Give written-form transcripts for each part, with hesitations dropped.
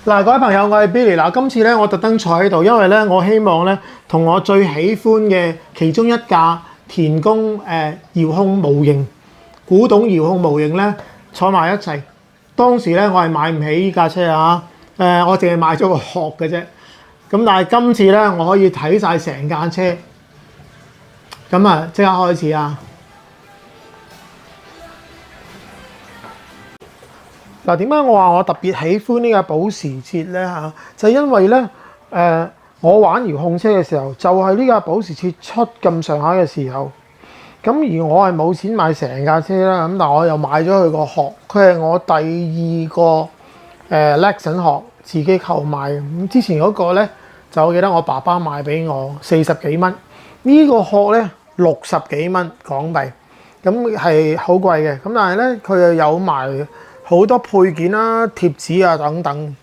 嗱，各位朋友，我係 Billy。嗱，今次咧我特登坐喺度，因為咧我希望咧同我最喜歡嘅其中一架田宮遙控模型、古董遙控模型咧坐埋一齊。當時咧我係買唔起呢架車啊，我淨係買咗個殼嘅啫。咁但係今次咧我可以睇晒成架車，咁啊即刻開始啊！嗱，點解我話我特別喜歡呢架保時捷咧嚇？就係因為咧我玩遙控車嘅時候，就係呢架保時捷出咁上下嘅時候。咁而我係冇錢買成架車啦，咁但係我又買咗佢個殼，佢係我第二個Lexus殼自己購買嘅。咁之前嗰個咧就我記得我爸爸買俾我40幾蚊，呢個殼咧60幾蚊港幣，咁係好貴嘅。咁但係咧佢又有埋好多配件啦、貼紙啊等等，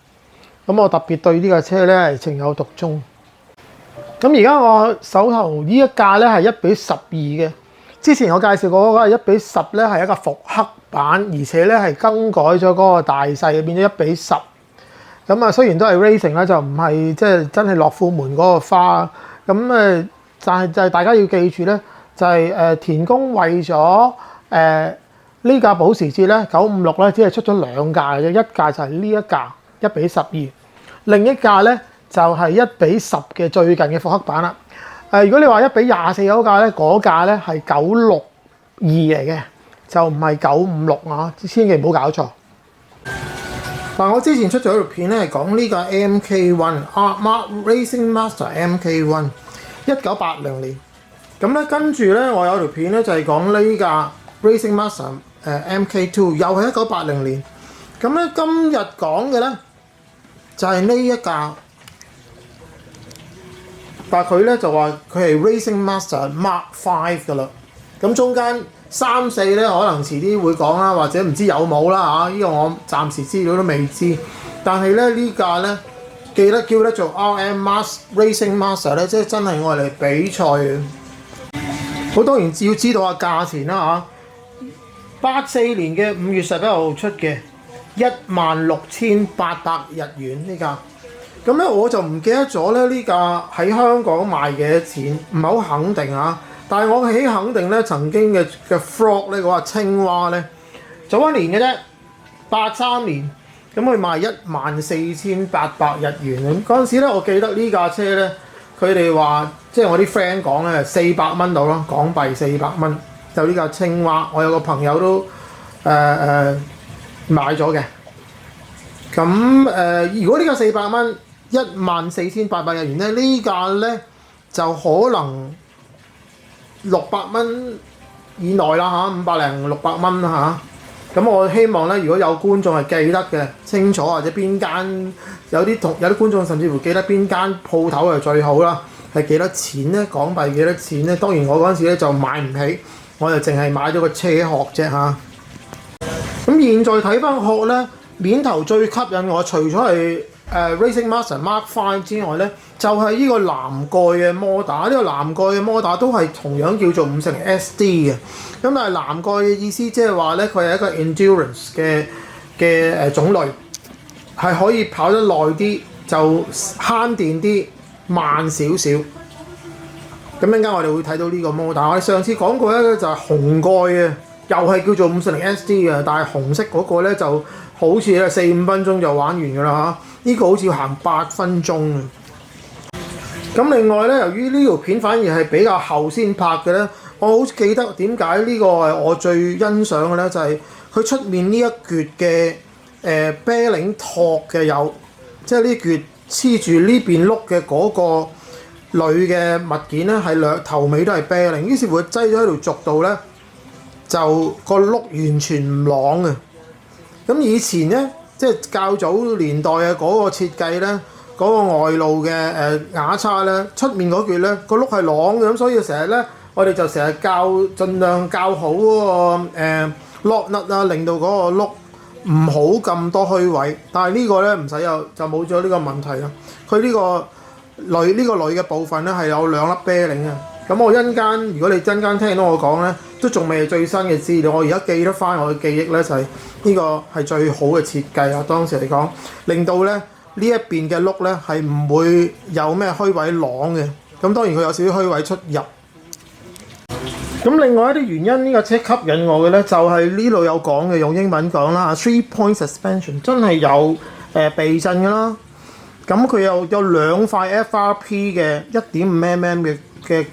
咁我特別對呢架車咧係情有獨鍾。咁而家我手頭呢一架咧係1:12嘅，之前我介紹過嗰個係1:10咧係一個復刻版，而且咧係更改咗嗰個大細，變咗1:10。咁啊雖然都係 racing 啦，就唔係即係真係樂富門嗰個花。咁但係就係大家要記住咧，就係田宮為咗呢架保時捷咧956咧，只係出咗2架嘅啫，一架就係呢一架1:12，另一架咧就係1:10嘅最近嘅復刻版啦。如果你話1:24嗰架咧，嗰架咧係962嚟嘅，就唔係956啊，千祈唔好搞錯。嗱，我之前出咗條片咧係講呢架 MK1 Racing Master MK1 1980年，咁咧跟住咧我有條片咧就係講呢架 Racing Master MK2 又係1980年，咁咧今日講嘅咧就係呢一架，但係佢咧就話佢係 Racing Master Mark V 噶啦，咁中間3、4咧可能遲啲會講啦，或者唔知有冇啦嚇，呢個我暫時資料都未知，但係咧呢架咧記得叫得做 RM Racing Master 咧，即係真係愛嚟比賽嘅。好當然要知道下價錢啦嚇。84年嘅5月11號出嘅16,800日元呢架，咁咧我就唔記得咗咧呢架喺香港賣幾多錢，唔係好肯定啊。但係我起肯定咧，曾經嘅 Frog 咧嗰個青蛙咧，早1年嘅啫，83年，咁佢賣14,800日元。咁嗰陣時咧，我記得呢架車咧，佢哋話即係我啲 friend 講咧，400蚊到咯，港幣400蚊。就呢架青蛙，我有個朋友都買咗嘅。咁如果呢架400蚊14,800日元咧，呢架咧就可能600蚊以內啦嚇，500零600蚊嚇。咁我希望咧，如果有觀眾係記得嘅清楚，或者邊間有啲觀眾甚至乎記得邊間鋪頭係最好啦，係幾多錢咧？港幣幾多錢咧？當然我嗰陣時咧就買唔起。我就淨係買咗個車殼啫嚇。咁現在睇翻殼咧，面頭最吸引我，除咗係Racing Master Mark V 之外咧，就係呢個藍蓋嘅摩打。呢個藍蓋嘅摩打都係同樣叫做50 SD 嘅。咁但係藍蓋嘅意思即係話咧，佢係一個 endurance 嘅種類，係可以跑得耐啲，就慳電啲，慢少少。咁陣間我哋會睇到呢個摩打。我哋上次講過咧就係紅蓋嘅，又係叫做50 SD 嘅，但係紅色嗰個咧就好似咧4-5分鐘就玩完㗎啦嚇。呢個好似要行8分鐘啊。咁另外咧，由於呢條片反而係比較後先拍嘅咧，我好記得點解呢個係我最欣賞嘅咧，就係佢出面呢一橛嘅啤領托嘅有，即係呢橛黐住呢邊轆嘅嗰個鋁嘅物件咧，係頭尾都係啤領，於是乎佢擠咗喺條軸度咧，就個轆完全唔啷嘅。咁以前咧，即係較早年代嘅嗰個設計咧，嗰個外露嘅瓦叉咧，出面嗰橛咧個轆係啷嘅，咁所以成日咧我哋就成日盡量校好嗰個lock nut啊，令到嗰個轆唔好咁多虛位。但係呢個咧唔使有，就冇咗呢個問題啦。佢呢個鋁嘅部分咧係有2粒啤領嘅。咁我陣間如果你陣間聽到我講咧，都仲未係最新嘅資料。我而家記得翻我嘅記憶咧，就係呢個係最好嘅設計啊！當時嚟講，令到咧呢一邊嘅轆咧係唔會有咩虛位啷嘅。咁當然佢有少少虛位出入。咁另外一啲原因呢個車吸引我嘅咧，就係呢度有講嘅，用英文講啦 ，3-point suspension 真係有避震㗎啦。咁佢有兩塊 FRP 嘅1.5mm 嘅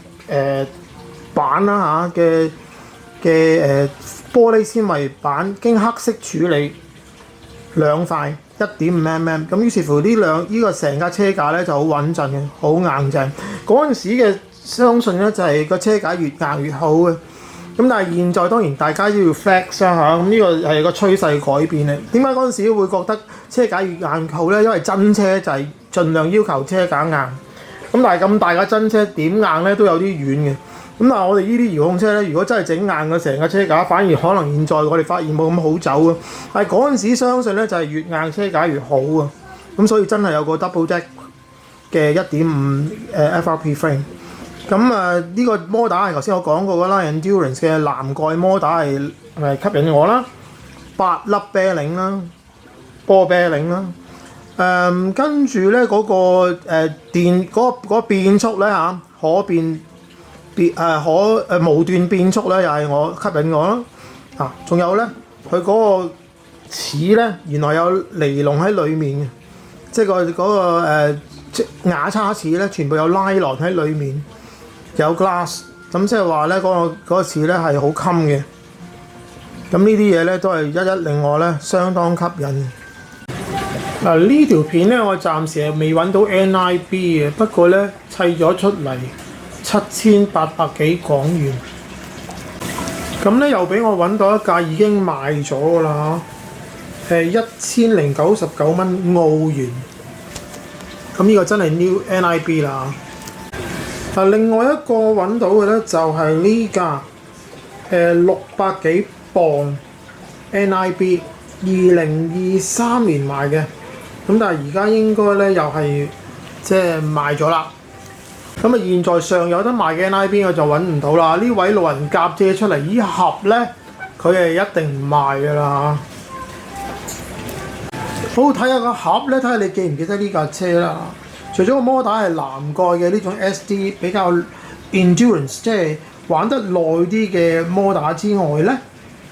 板啦嘅玻璃纖維板，經黑色處理兩塊1.5mm。咁於是乎呢個成架車架咧就好穩陣嘅，好硬淨。嗰陣時嘅相信咧就係個車架越硬越好嘅。咁但係現在當然大家都要 flex 啦嚇，咁呢個係個趨勢改變嚟。點解嗰陣時會覺得車架越硬好咧？因為真車就係盡量要求車架硬。咁但係咁大架真車點硬咧都有啲軟嘅。咁但係我哋呢啲遙控車咧，如果真係整硬嘅成個車架，反而可能現在我哋發現冇咁好走啊。但係嗰陣時相信咧就係越硬車架越好啊。咁所以真係有個 double deck 嘅1.5FRP frame。咁呢個摩打係頭先我講過㗎啦 ，Endurance 嘅藍蓋摩打係吸引我啦，8粒啤領啦，波啤領啦，跟住咧嗰個電嗰個變速咧嚇，無段變速咧又係吸引我啦，仲有咧佢嗰個齒咧原來有尼龍喺裡面嘅，即係嗰個牙叉齒咧全部有拉囊喺裡面。有 glass， 咁即係話咧嗰個齒咧係好襟嘅。咁呢啲嘢咧都係一令我咧相當吸引。呢條片咧我暫時係未揾到 NIB 嘅，不過咧砌咗出嚟7800幾港元。咁咧又俾我揾到一架已經賣咗㗎啦嚇，係1099蚊澳元。咁呢個真係 New NIB 啦。另外一個揾到嘅咧就係呢架600幾磅 NIB 2023年買嘅，咁但係而家應該咧又係即係賣咗啦。咁現在上有得賣嘅 NIB 我就揾唔到啦。呢位路人甲借出嚟呢盒咧，佢係一定唔賣㗎啦。好，睇下個盒咧，睇下你記唔記得呢架車啦。除咗個摩打係藍蓋嘅呢種 SD 比較 endurance， 即係玩得耐啲嘅摩打之外咧，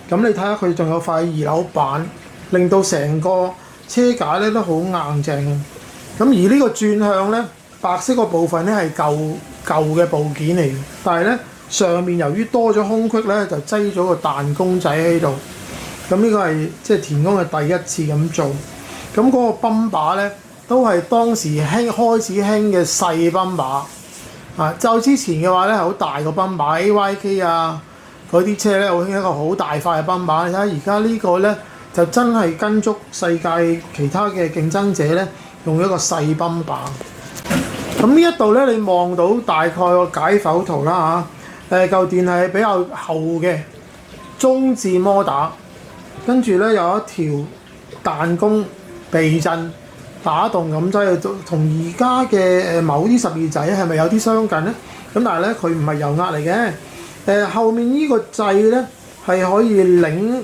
咁你睇下佢仲有塊二樓板，令到成個車架咧都好硬淨。咁而呢個轉向咧，白色個部分咧係舊嘅部件嚟嘅，但係咧上面由於多咗空隙咧，就擠咗個彈弓仔喺度。咁呢個係即係田工嘅第一次咁做。咁嗰個泵把咧，都係當時開始興嘅細泵把就之前嘅話咧係好大個泵把 AYK 嗰啲車咧好興一個好大塊嘅泵把。你睇下而家呢個咧就真係跟足世界其他嘅競爭者咧用一個細泵把。咁呢一度咧你望到大概個解剖圖啦嚇，嚿電係比較厚嘅中置摩打，跟住咧有一條彈弓避震。打動咁劑，同而家嘅某啲12仔係咪有啲相近咧？咁但係咧佢唔係油壓嚟嘅。後面呢個掣咧係可以擰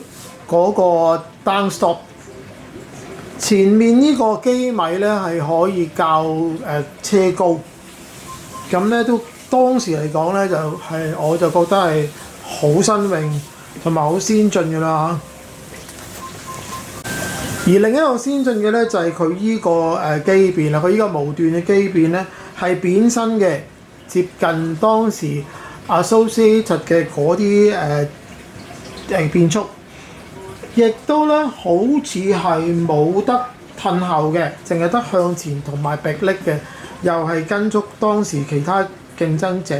嗰個 down stop。前面呢個機米咧係可以校車高。咁咧都當時嚟講咧就係我就覺得係好新穎同埋好先進㗎啦嚇。而另一個先進嘅咧就係佢依個機變啦，佢依個無段嘅機變咧係扁身嘅，接近當時 Associated 嘅嗰啲變速，亦都咧好似係冇得褪後嘅，淨係得向前同埋迫力嘅，又係跟足當時其他競爭者。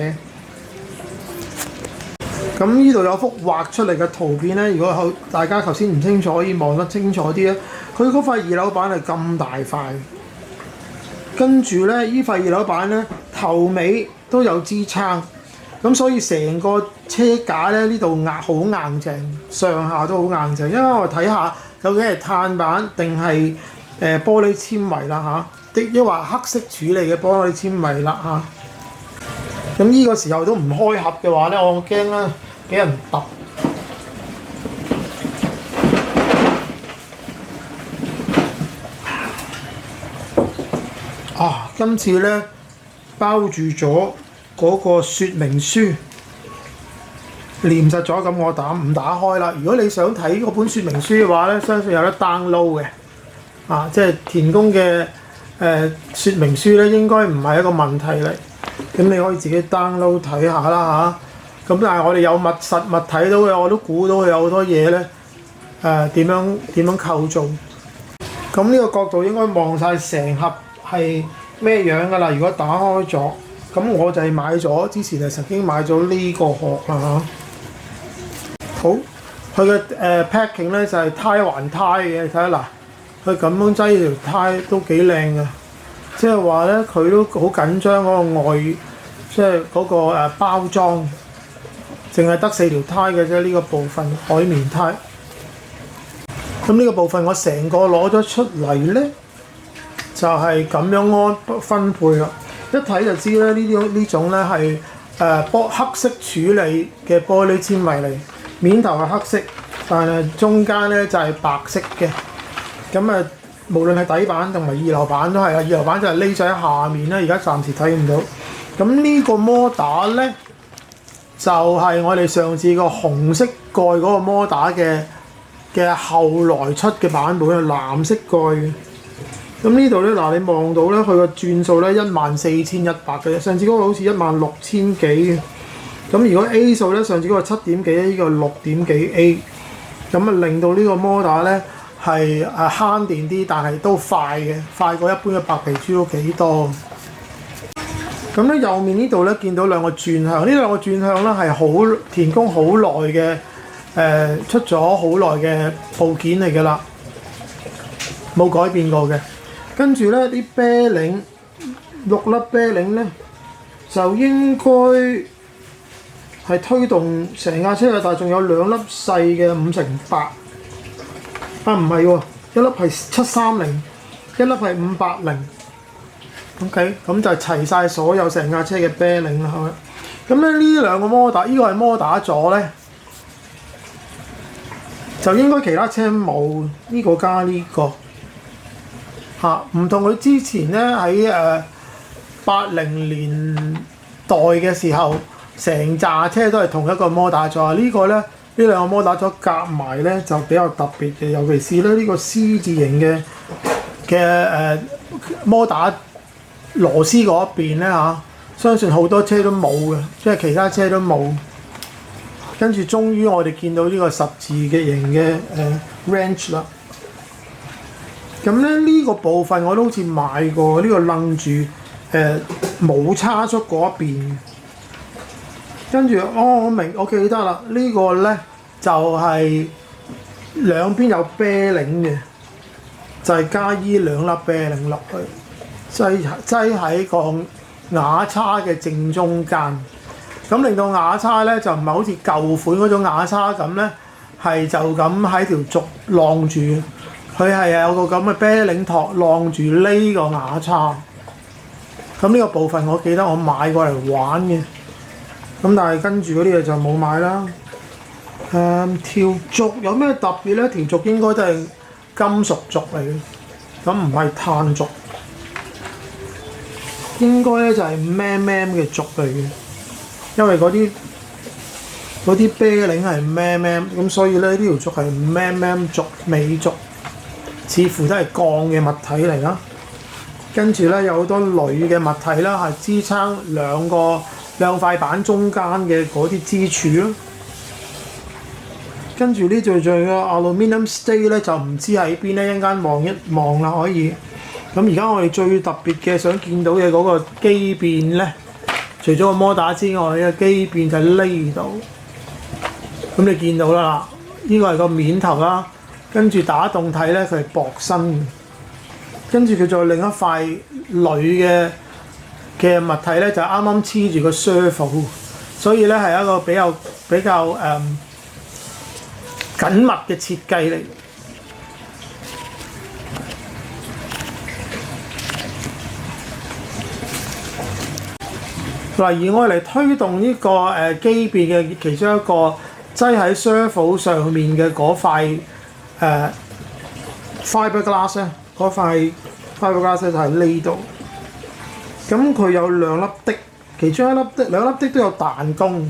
咁呢度有幅畫出嚟嘅圖片咧，如果大家頭先唔清楚，可以望得清楚啲咧。佢嗰塊二樓板係咁大塊，跟住咧呢塊二樓板咧頭尾都有支撐，咁所以成個車架咧呢度好硬淨，上下都好硬淨。因為我睇下究竟係碳板定係玻璃纖維啦嚇，抑或黑色處理嘅玻璃纖維啦嚇。咁呢個時候都唔開盒嘅話咧，我驚咧俾人揼。今次咧包住咗嗰個說明書，黏實咗，咁我唔打開啦。如果你想睇嗰本說明書嘅話咧，相信有得 download 嘅，即係田工嘅說明書咧，應該唔係一個問題嚟。咁你可以自己 download 睇下啦嚇。咁但係我哋有實物睇到嘅，我都估到佢有好多嘢咧，點樣構造。咁呢個角度應該望晒成盒係咩樣㗎啦？如果打開咗，咁我就係買咗，之前就曾經買咗呢個殼啦嚇。好，佢嘅packing 咧就係胎還胎嘅，你睇下嗱，佢咁樣擠條胎都幾靚嘅，即係話咧佢都好緊張嗰個外，即係嗰個包裝，淨係得4條胎嘅啫，呢個部分海綿胎。咁呢個部分我成個攞咗出嚟咧，就係咁樣分配啦。一睇就知咧，呢種咧係黑色處理嘅玻璃纖維嚟。面頭係黑色，但係中間咧就係白色嘅。咁無論係底板同埋二樓板都係啊，二樓板就係匿咗喺下面啦。而家暫時睇唔到。咁呢個摩打咧，就係我哋上次個紅色蓋嗰個摩打嘅後來出嘅版本，係藍色蓋嘅。咁呢度咧嗱，你望到咧佢個轉數咧14,100嘅，上次嗰個好似16,000幾嘅。咁如果 A 數咧，上次嗰個7點幾，呢個6點幾 A， 咁令到呢個摩打咧係慳電啲，但係都快嘅，快過一般嘅白皮書都幾多。咁咧右面呢度咧見到兩個轉向，呢兩個轉向咧係田工好耐嘅出咗好耐嘅部件嚟㗎啦，冇改變過嘅。跟住咧啲啤領6粒啤領咧就應該係推動成架車嘅，但係仲有2粒細嘅5乘8，唔係喎，一粒係730，一粒係580。OK， 咁就齊晒所有成架車嘅啤領啦，係咪？咁咧呢兩個摩打，呢個係摩打座咧，就應該其他車冇呢個加呢個唔同佢之前咧喺80年代嘅時候。成扎車都係同一個摩打座，呢個咧呢兩個摩打座夾埋咧就比較特別嘅，尤其是咧呢個 C 字形嘅摩打螺絲嗰一邊咧相信好多車都冇嘅，即係其他車都冇。跟住終於我哋見到呢個十字嘅形嘅wrench 啦。咁咧呢個部分我都好似買過，呢個楞住冇叉出嗰一邊。跟住我記得啦，呢個咧就係兩邊有啤領嘅，就係加依2粒啤領落去，擠喺個瓦叉嘅正中間，咁令到瓦叉咧就唔係好似舊款嗰種瓦叉咁咧，係就咁喺條軸晾住，佢係有個咁嘅啤領托晾住呢個瓦叉。咁呢個部分我記得我買過嚟玩嘅。咁但係跟住嗰啲嘢就冇買啦。條軸有咩特別咧？條軸應該都係金屬軸嚟嘅，咁唔係碳軸。應該咧就係5mm嘅軸嚟嘅，因為嗰啲啤領係5mm，咁所以咧呢條軸係5mm軸尾軸，似乎都係鋼嘅物體嚟啦。跟住咧有好多鋁嘅物體啦，係支撐兩塊板中間嘅嗰啲支柱咯。跟住呢度仲有個 aluminium stay 咧，就唔知喺邊咧，一陣間望一望啦可以。咁而家我哋最特別嘅想見到嘅嗰個機變咧，除咗個摩打之外，呢個機變就喺呢度。咁你見到啦，呢個係個面頭啦，跟住打洞睇咧，佢係薄身嘅。跟住佢再另一塊鋁嘅物體咧，就啱啱黐住個 servo， 所以咧係一個比較緊密嘅設計嚟。而我嚟推動呢個機變嘅其中一個擠喺 servo 上面嘅嗰塊fiberglass 咧，嗰塊 fiberglass 就喺呢度。咁佢有兩粒的，其中兩粒的都有彈弓。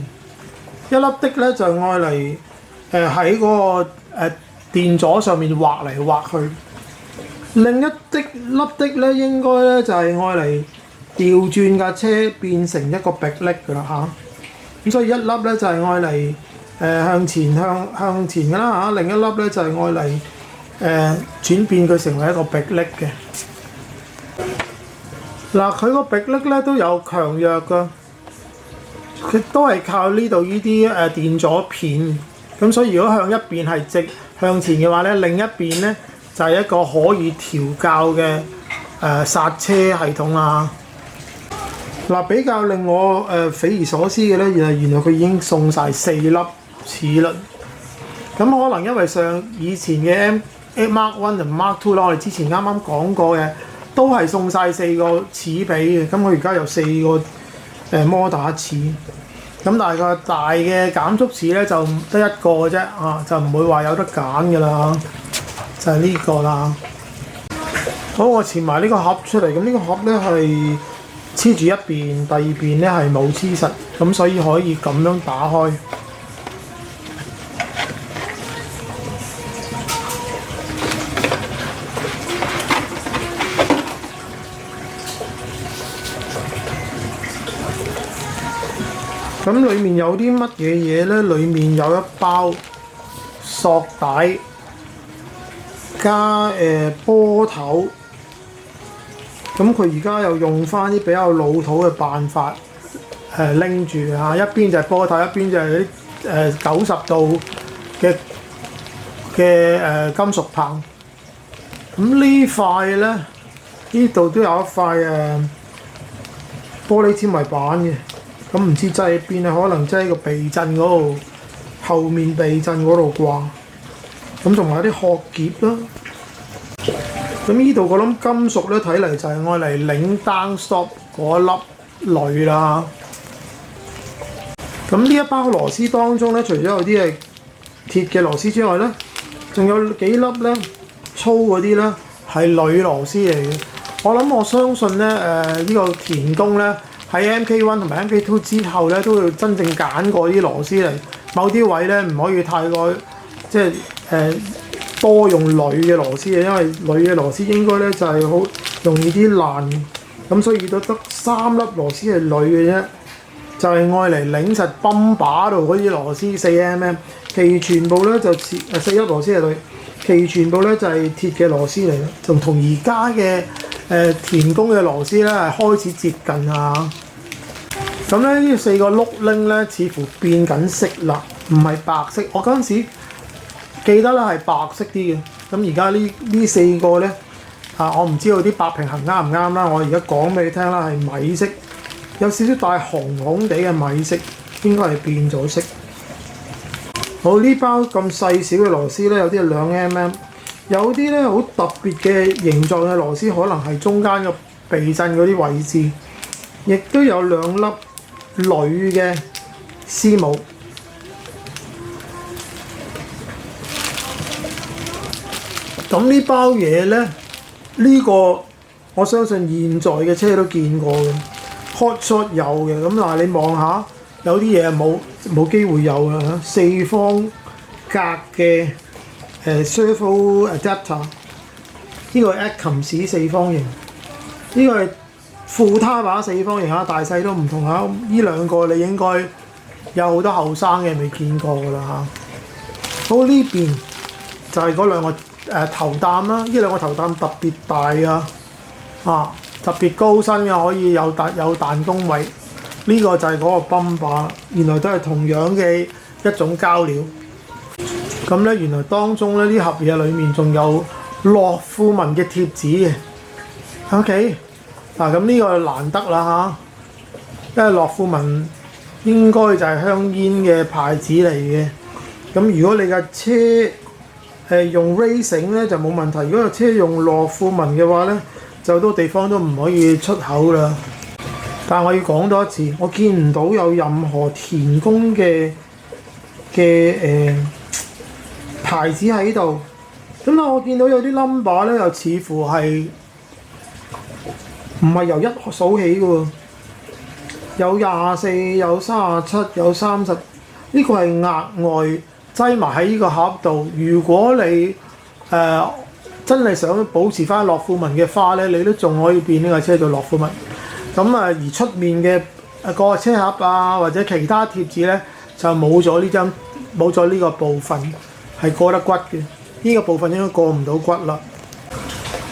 一粒的咧就愛嚟喺嗰個電阻上面畫嚟畫去，另一粒的咧應該咧就係愛嚟調轉架車變成一個迫力㗎啦嚇。咁所以一粒咧就係愛嚟向前㗎啦嚇，另一粒咧就係愛嚟轉變佢成為一個迫力嘅。嗱，佢個迫力咧都有強弱㗎。佢都係靠呢度呢啲電阻片，咁所以如果向一邊係直向前嘅話咧，另一邊咧就係一個可以調校嘅剎車系統啊。嗱，比較令我匪夷所思嘅咧，原來佢已經送晒4粒齒輪。咁可能因為以前嘅 Mark One 同 Mark Two 啦，我哋之前啱啱講過嘅，都係送晒4個齒比嘅。咁佢而家有4個摩打齒。咁但係個大嘅減速齒咧就得一個嘅啫，就唔會話有得揀㗎啦，就係呢個啦。好，我前埋呢個盒出嚟，咁呢個盒咧係黐住一邊，第二邊咧係冇黐實，咁所以可以咁樣打開。咁裡面有啲乜嘢嘢咧？裡面有一包索帶加波頭。咁佢而家又用翻啲比較老土嘅辦法拎住嚇，一邊就係波頭，一邊就係啲90度嘅金屬棒。咁呢塊咧，呢度都有一塊玻璃纖維板嘅。咁唔知擠喺邊啊？可能擠喺個避震嗰度，後面避震嗰度啩。咁仲有啲殼夾啦。咁呢度嗰粒金屬咧，睇嚟就係愛嚟擰 down stop 嗰粒鋁啦。咁呢一包螺絲當中咧，除咗有啲係鐵嘅螺絲之外咧，仲有幾粒咧粗嗰啲咧係鋁螺絲嚟嘅。我相信咧呢個田工咧。喺 MK1 同埋 MK2 之後咧，都要真正揀過啲螺絲嚟。某啲位咧唔可以太過即係多用鋁嘅螺絲嘅，因為鋁嘅螺絲應該咧就係好容易啲爛。咁所以都得3粒螺絲係鋁嘅啫，就係愛嚟擰實泵把度嗰啲螺絲4mm，其餘全部咧就4粒螺絲係鋁，其餘全部咧就係鐵嘅螺絲嚟嘅，仲同而家嘅田工嘅螺絲咧係開始接近啊！咁咧呢4個碌鈴咧似乎變緊色啦，唔係白色。我嗰陣時記得咧係白色啲嘅，咁而家呢4個咧我唔知道啲白平衡啱唔啱啦。我而家講俾你聽啦，係米色，有少少帶紅紅地嘅米色，應該係變咗色。好，呢包咁細小嘅螺絲咧，有啲係2mm。有啲咧好特別嘅形狀嘅螺絲，可能係中間嘅避震嗰啲位置，亦都有2粒鋁嘅絲母。咁呢包嘢咧，呢個我相信現在嘅車都見過嘅 ，Hot Shot 有嘅。咁嗱，你望下，有啲嘢冇機會有啦嚇，4方格嘅。Servo adapter 呢個係 Atcoms 4方形，呢個係副他把4方形大細都唔同嚇。呢2個你應該有好多後生嘅未見過㗎啦嚇。好，呢邊就係嗰2個頭擔啦，呢2個頭擔特別大啊，特別高身嘅，可以有彈弓位。呢個就係嗰個泵把，原來都係同樣嘅一種膠料。咁咧，原來當中咧，呢盒嘢裏面仲有樂富文嘅貼紙嘅。OK， 咁呢個難得啦嚇，因為樂富文應該就係香煙嘅牌子嚟嘅。咁如果你架車用 Racing 咧就冇問題，如果架車用樂富文嘅話咧，就好多地方都唔可以出口啦。但係我要講多一次，我見唔到有任何田工嘅牌子喺度，咁我見到有啲 number 咧，又似乎係唔係由一數起嘅喎，有24，有37，有30，呢個係額外擠埋喺呢個盒度。如果你真係想保持翻樂富文嘅花咧，你都仲可以變呢架車做樂富文。咁而出面嘅個車盒啊，或者其他貼紙咧，就冇咗呢個部分係過得骨嘅。呢個部分應該過唔到骨啦。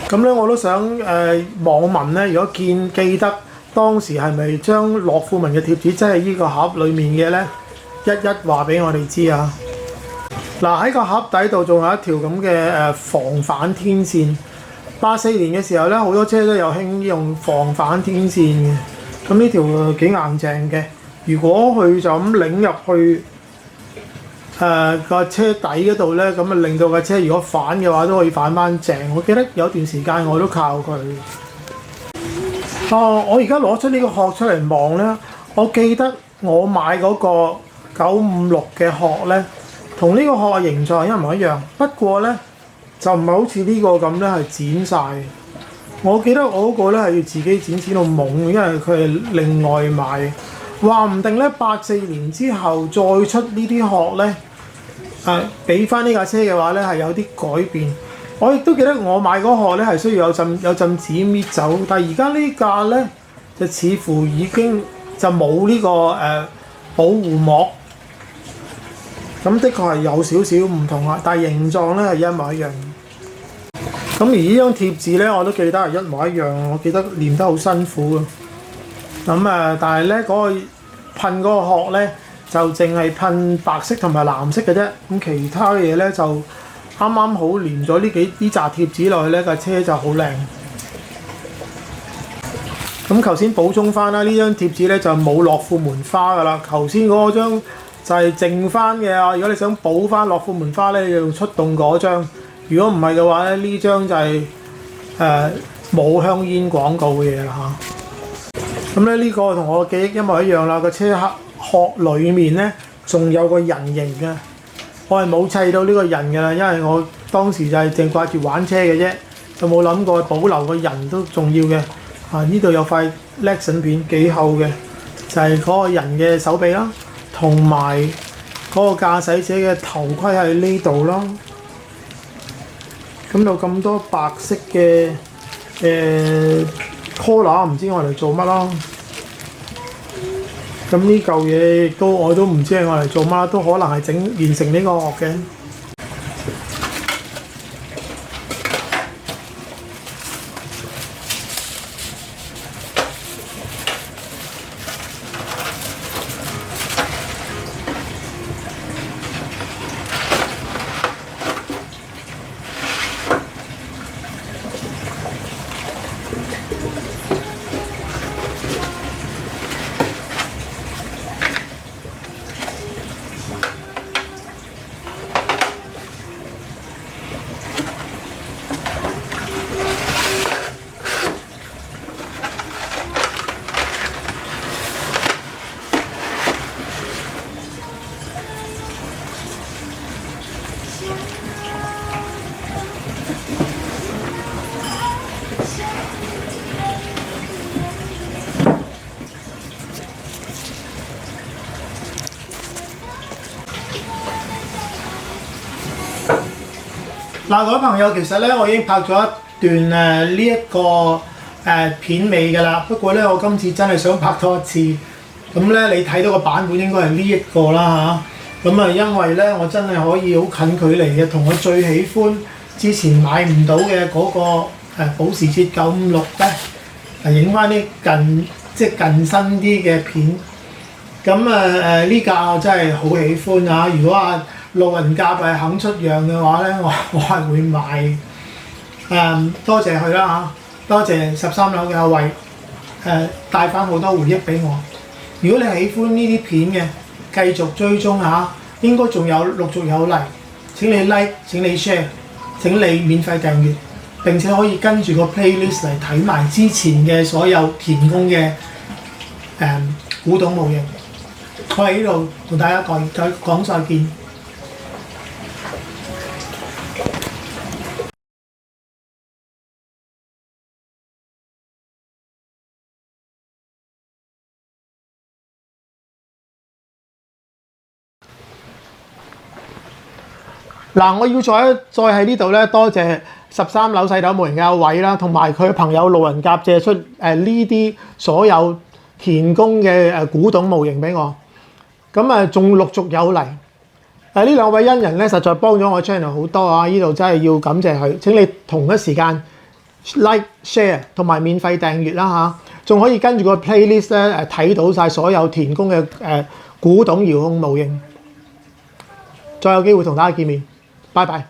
咁咧，我都想網民咧，如果記得當時係咪將樂富文嘅貼紙即係呢個盒裡面嘅咧，一話俾我哋知啊！嗱，喺個盒底度仲有一條咁嘅防反天線。84年嘅時候咧，好多車都有興用防反天線嘅。咁呢條幾硬淨嘅。如果佢就咁擰入去個車底嗰度咧，咁啊令到架車如果反嘅話都可以反翻正。我記得有段時間我都靠佢。我而家攞出呢個殼出嚟望咧，我記得我買嗰個956嘅殼咧，同呢個殼嘅形狀一模一樣，不過咧就唔係好似呢個咁咧係剪晒。我記得我嗰個咧係要自己剪到懵，因為佢係另外買。話唔定咧84年之後再出呢啲殼咧，俾翻呢架車嘅話咧係有啲改變。我亦都記得我買嗰殼咧係需要有陣紙搣走，但係而家呢架咧就似乎已經就冇呢個保護膜。咁的確係有少少唔同啊，但係形狀咧係一模一樣。咁而呢張貼紙咧，我都記得係一模一樣，我記得黏得好辛苦啊。咁但係咧嗰個噴嗰個殼咧，就淨係噴白色同埋藍色嘅啫。咁其他嘅嘢咧就啱啱好黏咗呢紮貼紙落去咧，架車就好靚。咁頭先補充翻啦，呢張貼紙咧就冇樂富門花噶啦。頭先嗰張就係剩翻嘅啊。如果你想補翻樂富門花咧，你就用出動嗰張。如果唔係嘅話咧，呢張就係冇香煙廣告嘅嘢啦嚇。咁咧呢個同我記憶一模一樣啦。個車殼裡面咧仲有個人形嘅，我係冇砌到呢個人㗎啦，因為我當時就係淨掛住玩車嘅啫，就冇諗過保留個人都重要嘅。呢度有塊 Lexan 片幾厚嘅，就係嗰個人嘅手臂啦，同埋嗰個駕駛者嘅頭盔喺呢度啦。咁有咁多白色嘅collar 唔知我嚟做乜啦。咁呢嚿嘢我都唔知係我嚟做乜，都可能係完成呢個殼嘅。嗱，各位朋友，其實咧我已經拍咗一段呢一個片尾㗎啦。不過咧，我今次真係想拍多一次。咁咧，你睇到個版本應該係呢一個啦嚇。咁因為咧，我真係可以好近距離嘅同我最喜歡之前買唔到嘅嗰個保時捷956咧，影翻啲近身啲嘅片。咁呢架我真係好喜歡啊！如果路人甲係肯出讓嘅話咧，我係會買。多謝佢啦嚇，多謝13樓嘅阿慧，帶翻好多回憶俾我。如果你喜歡呢啲片嘅，繼續追蹤嚇，應該仲有陸續有嚟。請你 like， 請你 share， 請你免費訂閱，並且可以跟住個 playlist 嚟睇埋之前嘅所有田工嘅古董模型。我喺呢度同大家講再見。嗱，我要再喺呢度咧，多謝13樓細豆模型嘅阿偉啦，同埋佢朋友路人甲借出呢啲所有田工嘅古董模型俾我。咁仲陸續有嚟。呢兩位恩人咧，實在幫咗我 channel 好多啊！呢度真係要感謝佢。請你同一時間 like、share 同埋免費訂閱啦嚇，仲可以跟住個 playlist 咧睇到晒所有田工嘅古董遙控模型。再有機會同大家見面，拜拜。